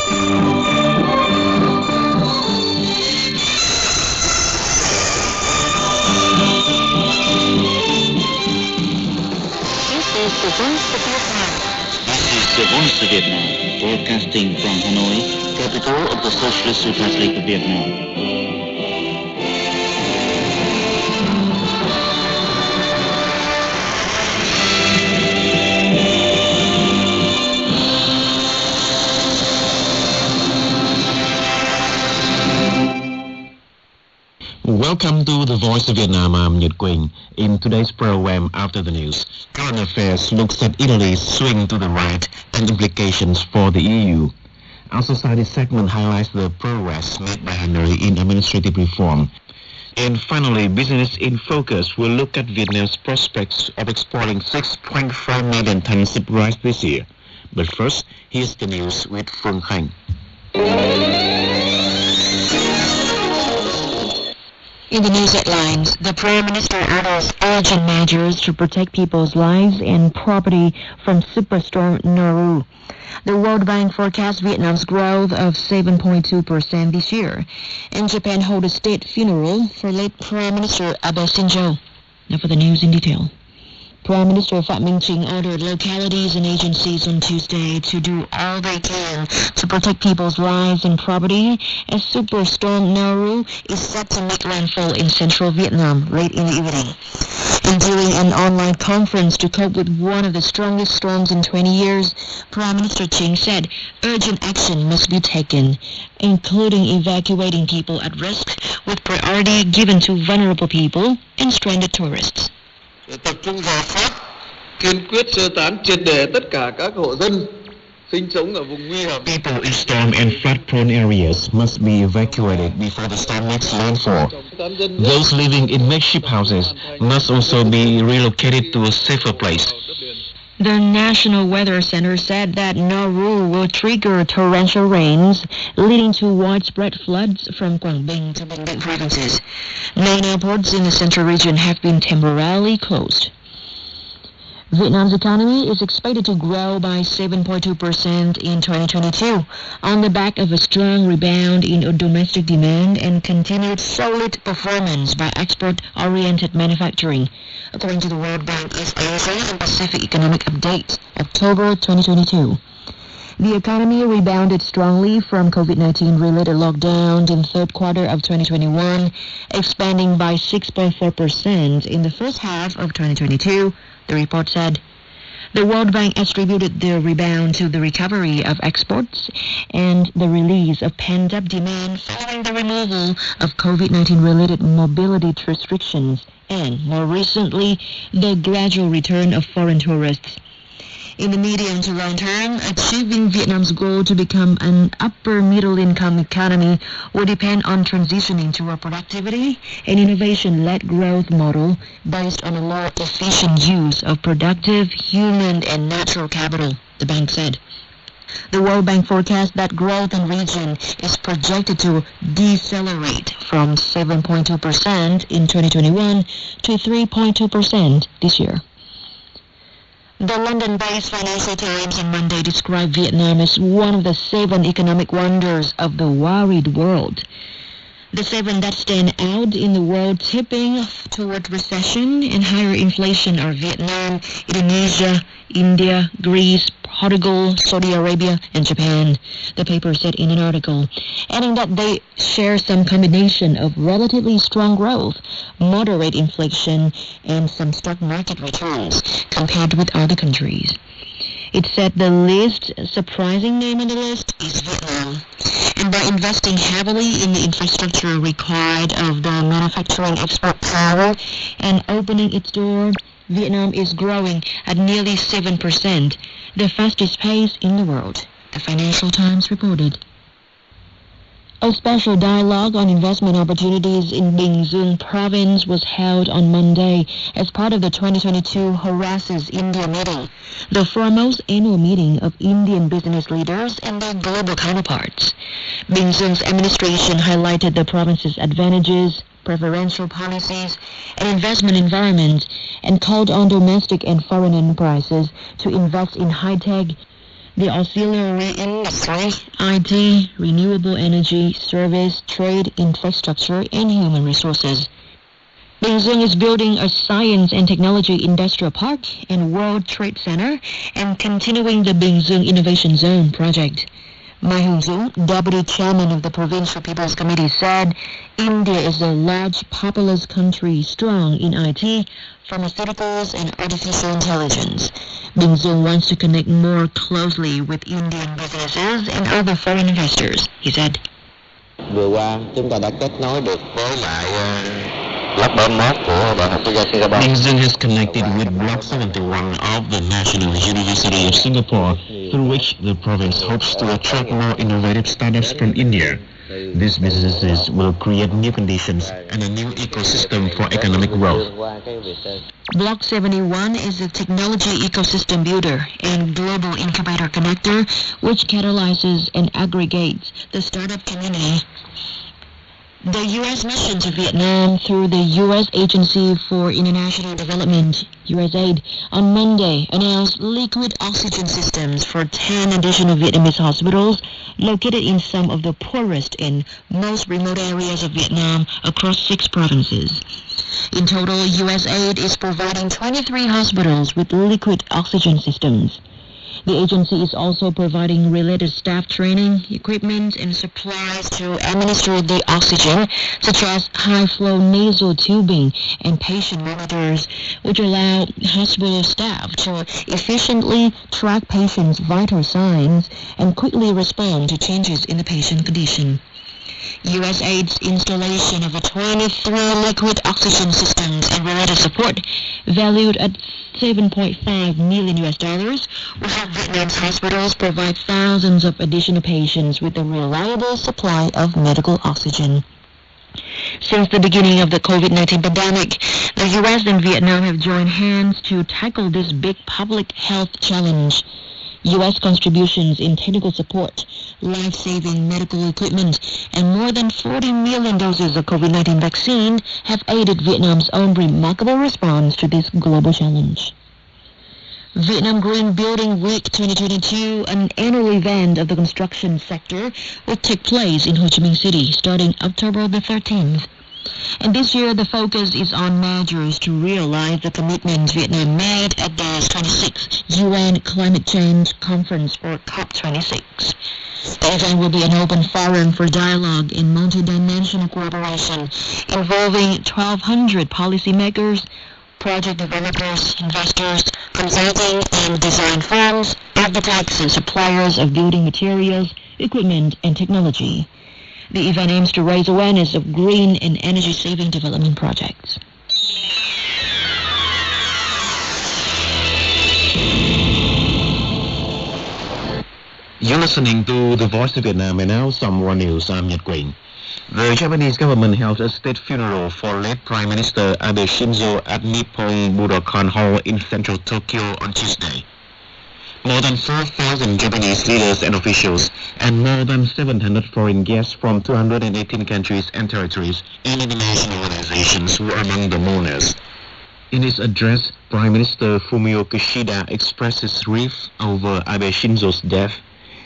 This is the Voice of Vietnam, broadcasting from Hanoi, capital of the Socialist Republic of Vietnam. Welcome to The Voice of Vietnam. I'm Nhật Quỳnh. In today's program, After the News, Current Affairs looks at Italy's swing to the right and implications for the EU. Our society segment highlights the progress made by Hungary in administrative reform. And finally, Business in Focus will look at Vietnam's prospects of exporting 6.5 million tons of rice this year. But first, here's the news with Phương Khanh. In the news headlines, the Prime Minister orders urgent measures to protect people's lives and property from Superstorm Noru. The World Bank forecasts Vietnam's growth of 7.2% this year. And Japan hold a state funeral for late Prime Minister Abe Shinzo. Now for the news in detail. Prime Minister Phạm Minh Chính ordered localities and agencies on Tuesday to do all they can to protect people's lives and property as Superstorm Noru is set to make landfall in central Vietnam late in the evening. And during an online conference to cope with one of the strongest storms in 20 years, Prime Minister Chính said urgent action must be taken, including evacuating people at risk with priority given to vulnerable people and stranded tourists. Tập trung rà soát, kiên quyết sơ tán triệt để tất cả các hộ dân sinh sống ở vùng nguy hiểm. People in storm and flood-prone areas must be evacuated before the storm makes landfall. Those living in makeshift houses must also be relocated to a safer place. The National Weather Center said that Noru will trigger torrential rains, leading to widespread floods from Quảng Bình to Bình Định provinces. Main airports in the central region have been temporarily closed. Vietnam's economy is expected to grow by 7.2% in 2022 on the back of a strong rebound in domestic demand and continued solid performance by export-oriented manufacturing, according to the World Bank's Asia and Pacific Economic Update, October 2022. The economy rebounded strongly from COVID-19 related lockdowns in third quarter of 2021, expanding by 6.4% in the first half of 2022, the report said. The World Bank attributed the rebound to the recovery of exports and the release of pent-up demand following the removal of COVID-19 related mobility restrictions and, more recently, the gradual return of foreign tourists. In the medium to long term, achieving Vietnam's goal to become an upper middle-income economy will depend on transitioning to a productivity and innovation-led growth model based on a more efficient use of productive human and natural capital, the bank said. The World Bank forecast that growth in region is projected to decelerate from 7.2% in 2021 to 3.2% this year. The London-based Financial Times on Monday described Vietnam as one of the 7 economic wonders of the worried world. The 7 that stand out in the world tipping toward recession and higher inflation are Vietnam, Indonesia, India, Greece, Portugal, Saudi Arabia, and Japan, the paper said in an article, adding that they share some combination of relatively strong growth, moderate inflation, and some stock market returns compared with other countries. It said the least surprising name on the list is Vietnam. And by investing heavily in the infrastructure required of the manufacturing export power and opening its door, Vietnam is growing at nearly 7%, the fastest pace in the world, the Financial Times reported. A special dialogue on investment opportunities in Bình Dương province was held on Monday as part of the 2022 Horace's India meeting, the foremost annual meeting of Indian business leaders and their global counterparts. Bình Dương administration highlighted the province's advantages, preferential policies, and investment environment and called on domestic and foreign enterprises to invest in high-tech, the auxiliary industry, IT, renewable energy, service, trade, infrastructure, and human resources. Beijing is building a science and technology industrial park and World Trade Center and continuing the Beijing Innovation Zone project. Ma Hyung-soo, deputy chairman of the Provincial People's Committee, said India is a large, populous country strong in IT, pharmaceuticals, and artificial intelligence. Beijing wants to connect more closely with Indian businesses and other foreign investors, he said. Vừa qua, chúng ta đã kết nối được với lại Block 71 của Đại học Quốc gia Singapore. Beijing has connected with Block 71 of the National University of Singapore, through which the province hopes to attract more innovative startups from India. These businesses will create new conditions and a new ecosystem for economic growth. Block 71 is a technology ecosystem builder and global incubator connector which catalyzes and aggregates the startup community. The U.S. mission to Vietnam through the U.S. Agency for International Development, USAID, on Monday announced liquid oxygen systems for 10 additional Vietnamese hospitals located in some of the poorest and most remote areas of Vietnam across 6 provinces. In total, USAID is providing 23 hospitals with liquid oxygen systems. The agency is also providing related staff training, equipment, and supplies to administer the oxygen, such as high-flow nasal tubing and patient monitors, which allow hospital staff to efficiently track patients' vital signs and quickly respond to changes in the patient condition. USAID's installation of 23 liquid oxygen systems and related support, valued at $7.5 million, will help Vietnam's hospitals provide thousands of additional patients with a reliable supply of medical oxygen. Since the beginning of the COVID-19 pandemic, the U.S. and Vietnam have joined hands to tackle this big public health challenge. U.S. contributions in technical support, life-saving medical equipment, and more than 40 million doses of COVID-19 vaccine have aided Vietnam's own remarkable response to this global challenge. Vietnam Green Building Week 2022, an annual event of the construction sector, will take place in Ho Chi Minh City starting October the 13th. And this year, the focus is on measures to realize the commitments Vietnam made at the 26th UN Climate Change Conference, or COP26. The event will be an open forum for dialogue and multidimensional cooperation involving 1,200 policymakers, project developers, investors, consulting and design firms, architects and suppliers of building materials, equipment, and technology. The event aims to raise awareness of green and energy-saving development projects. You're listening to The Voice of Vietnam, and now some more news. I'm Nhật Quỳnh. The Japanese government held a state funeral for late Prime Minister Abe Shinzo at Nippon Budokan Hall in central Tokyo on Tuesday. More than 4,000 Japanese leaders and officials and more than 700 foreign guests from 218 countries and territories and international organizations were among the mourners. In his address, Prime Minister Fumio Kishida expressed his grief over Abe Shinzo's death.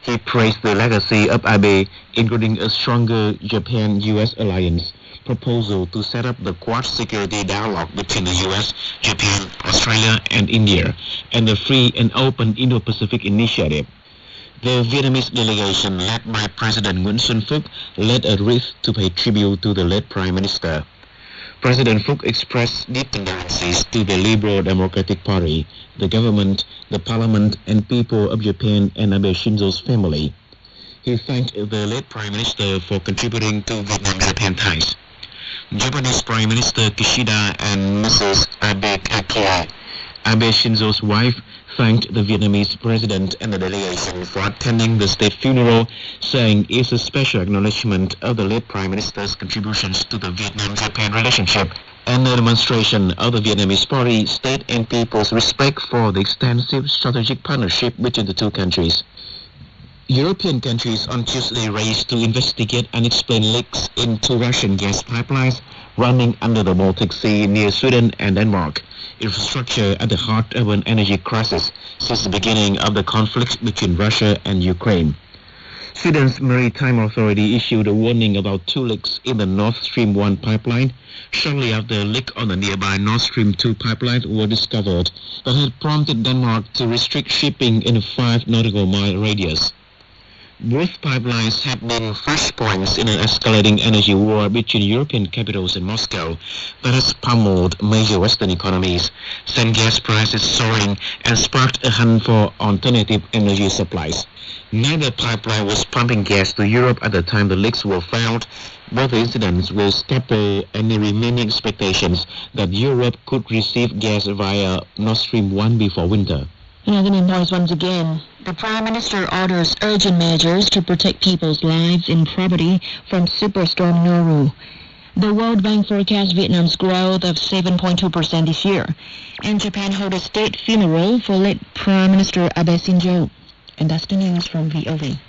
He praised the legacy of Abe, including a stronger Japan-U.S. alliance, proposal to set up the Quad security dialogue between the U.S., Japan, Australia, and India, and the Free and Open Indo-Pacific Initiative. The Vietnamese delegation, led by President Nguyen Xuan Phuc, led a wreath to pay tribute to the late Prime Minister. President Phuc expressed deep condolences to the Liberal Democratic Party, the government, the parliament, and people of Japan and Abe Shinzo's family. He thanked the late Prime Minister for contributing to Vietnam-Japan ties. Japanese Prime Minister Kishida and Mrs. Abe Kakia, Abe Shinzo's wife, thanked the Vietnamese president and the delegation for attending the state funeral, saying it's a special acknowledgement of the late Prime Minister's contributions to the Vietnam-Japan relationship and a demonstration of the Vietnamese party, state and people's respect for the extensive strategic partnership between the two countries. European countries on Tuesday raced to investigate unexplained leaks into Russian gas pipelines running under the Baltic Sea near Sweden and Denmark, infrastructure at the heart of an energy crisis since the beginning of the conflict between Russia and Ukraine. Sweden's Maritime Authority issued a warning about two leaks in the Nord Stream 1 pipeline shortly after a leak on the nearby Nord Stream 2 pipeline were discovered that had prompted Denmark to restrict shipping in a 5 nautical mile radius. Both pipelines have been flashpoints in an escalating energy war between European capitals and Moscow that has pummeled major Western economies, sent gas prices soaring, and sparked a hunt for alternative energy supplies. Neither pipeline was pumping gas to Europe at the time the leaks were found. Both incidents will scupper any remaining expectations that Europe could receive gas via Nord Stream 1 before winter. Another main points once again. The Prime Minister orders urgent measures to protect people's lives and property from Superstorm Noru. The World Bank forecasts Vietnam's growth of 7.2% this year. And Japan held a state funeral for late Prime Minister Abe Shinzo. And that's the news from VOA.